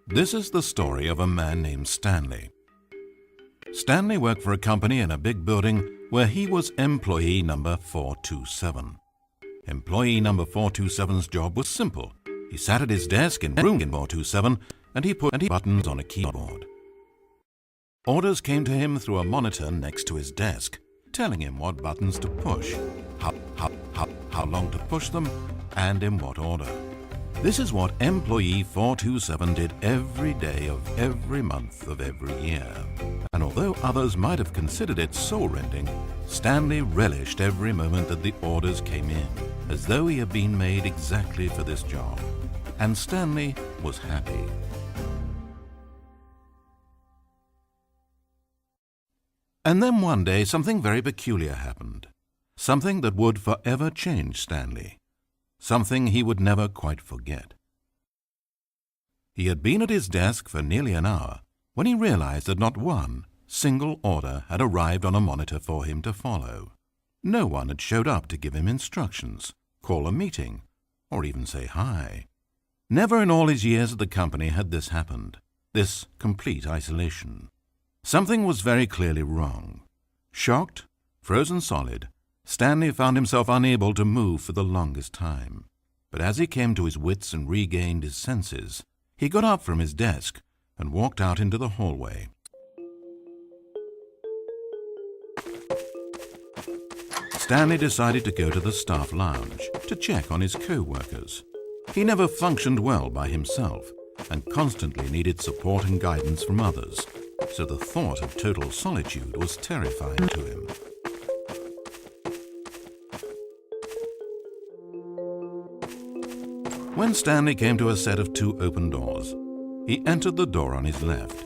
This is the story of a man named Stanley. Stanley worked for a company in a big building where he was employee number 427. Employee number 427's job was simple. He sat at his desk in room 427 and he put buttons on a keyboard. Orders came to him through a monitor next to his desk, telling him what buttons to push, how long to push them, and in what order. This is what employee 427 did every day of every month of every year. And although others might have considered it soul-rending, Stanley relished every moment that the orders came in, as though he had been made exactly for this job. And Stanley was happy. And then one day something very peculiar happened. Something that would forever change Stanley. Something he would never quite forget. He had been at his desk for nearly an hour when he realized that not one single order had arrived on a monitor for him to follow. No one had showed up to give him instructions, call a meeting, or even say hi. Never in all his years at the company had this happened, this complete isolation. Something was very clearly wrong. Shocked, frozen solid, Stanley found himself unable to move for the longest time. But as he came to his wits and regained his senses, he got up from his desk and walked out into the hallway. Stanley decided to go to the staff lounge to check on his co-workers. He never functioned well by himself and constantly needed support and guidance from others, so the thought of total solitude was terrifying to him. When Stanley came to a set of two open doors, he entered the door on his left.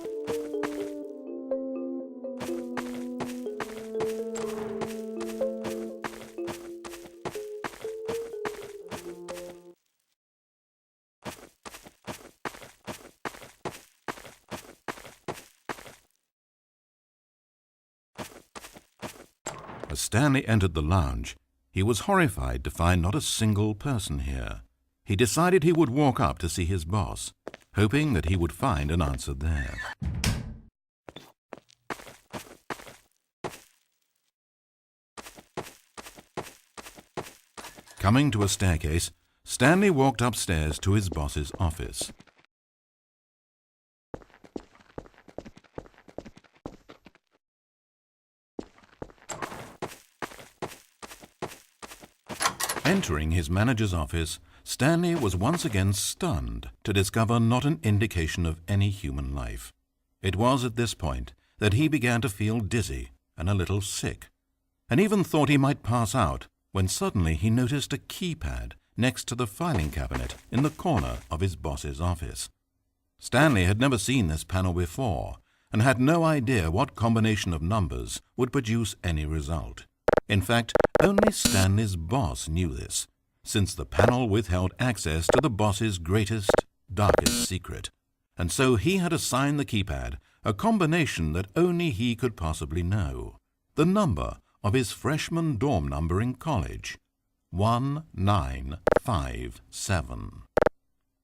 As Stanley entered the lounge, he was horrified to find not a single person here. He decided he would walk up to see his boss, hoping that he would find an answer there. Coming to a staircase, Stanley walked upstairs to his boss's office. Entering his manager's office, Stanley was once again stunned to discover not an indication of any human life. It was at this point that he began to feel dizzy and a little sick, and even thought he might pass out when suddenly he noticed a keypad next to the filing cabinet in the corner of his boss's office. Stanley had never seen this panel before and had no idea what combination of numbers would produce any result. In fact, only Stanley's boss knew this, since the panel withheld access to the boss's greatest, darkest secret. And so he had assigned the keypad a combination that only he could possibly know. The number of his freshman dorm number in college, 1957.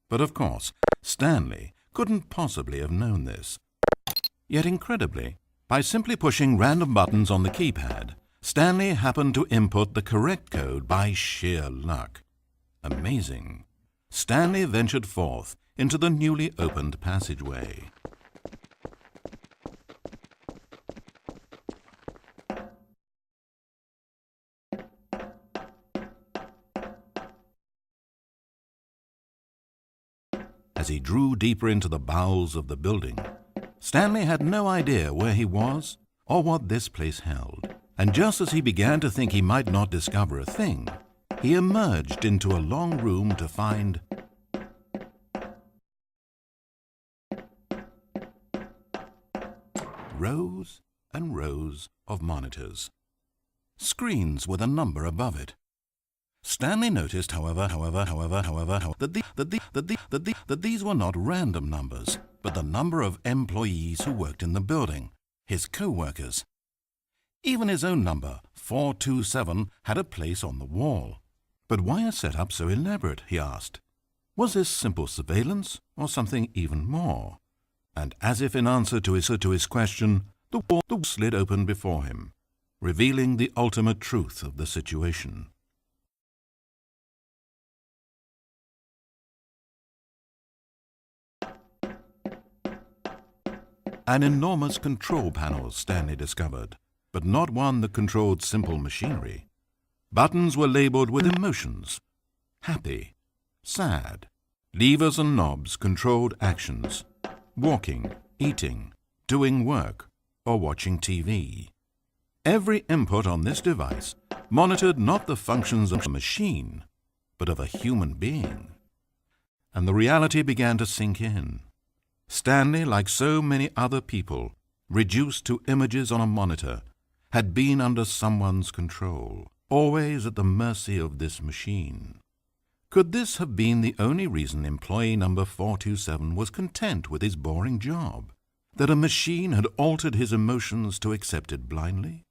But of course, Stanley couldn't possibly have known this. Yet incredibly, by simply pushing random buttons on the keypad, Stanley happened to input the correct code by sheer luck. Amazing. Stanley ventured forth into the newly opened passageway. As he drew deeper into the bowels of the building, Stanley had no idea where he was or what this place held. And just as he began to think he might not discover a thing, he emerged into a long room to find rows and rows of monitors, screens with a number above it. Stanley noticed, however, that these were not random numbers, but the number of employees who worked in the building, his co-workers. Even his own number, 427, had a place on the wall. But why a setup so elaborate, he asked. Was this simple surveillance or something even more? And as if in answer to his question, the wall slid open before him, revealing the ultimate truth of the situation. An enormous control panel Stanley discovered, but not one that controlled simple machinery. Buttons were labeled with emotions: happy, sad. Levers and knobs controlled actions: walking, eating, doing work, or watching TV. Every input on this device monitored not the functions of a machine, but of a human being. And the reality began to sink in. Stanley, like so many other people, reduced to images on a monitor, had been under someone's control, always at the mercy of this machine. Could this have been the only reason employee number 427 was content with his boring job? That a machine had altered his emotions to accept it blindly?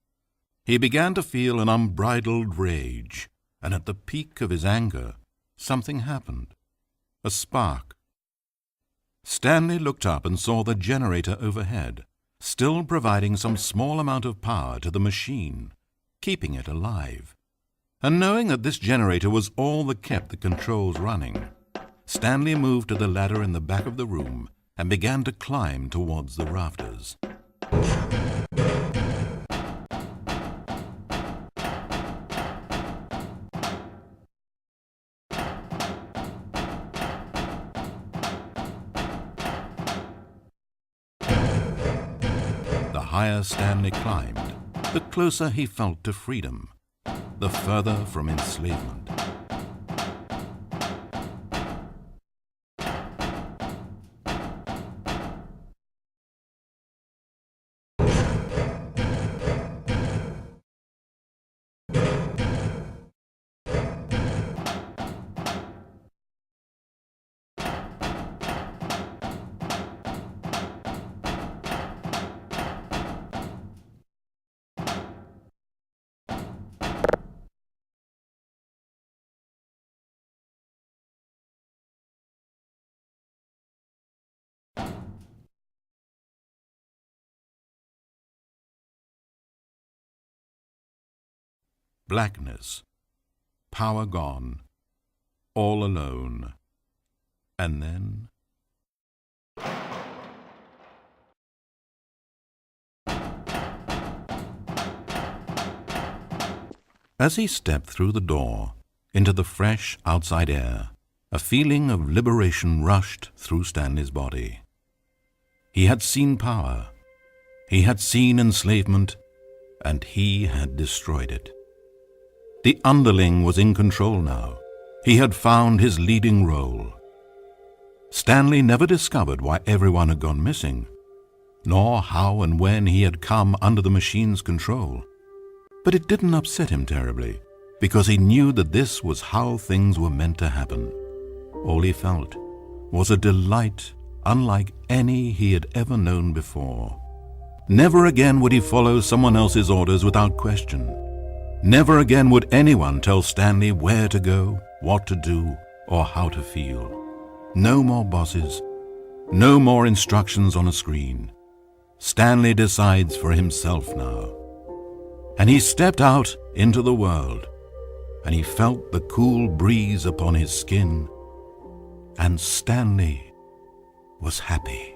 He began to feel an unbridled rage, and at the peak of his anger, something happened. A spark. Stanley looked up and saw the generator overhead, still providing some small amount of power to the machine, keeping it alive. And knowing that this generator was all that kept the controls running, Stanley moved to the ladder in the back of the room and began to climb towards the rafters. The higher Stanley climbed, the closer he felt to freedom, the further from enslavement. Blackness, power gone, all alone. And then... As he stepped through the door into the fresh outside air, a feeling of liberation rushed through Stanley's body. He had seen power, he had seen enslavement, and he had destroyed it. The underling was in control now. He had found his leading role. Stanley never discovered why everyone had gone missing, nor how and when he had come under the machine's control. But it didn't upset him terribly, because he knew that this was how things were meant to happen. All he felt was a delight unlike any he had ever known before. Never again would he follow someone else's orders without question. Never again would anyone tell Stanley where to go, what to do, or how to feel. No more bosses, no more instructions on a screen. Stanley decides for himself now. And he stepped out into the world, and he felt the cool breeze upon his skin, and Stanley was happy.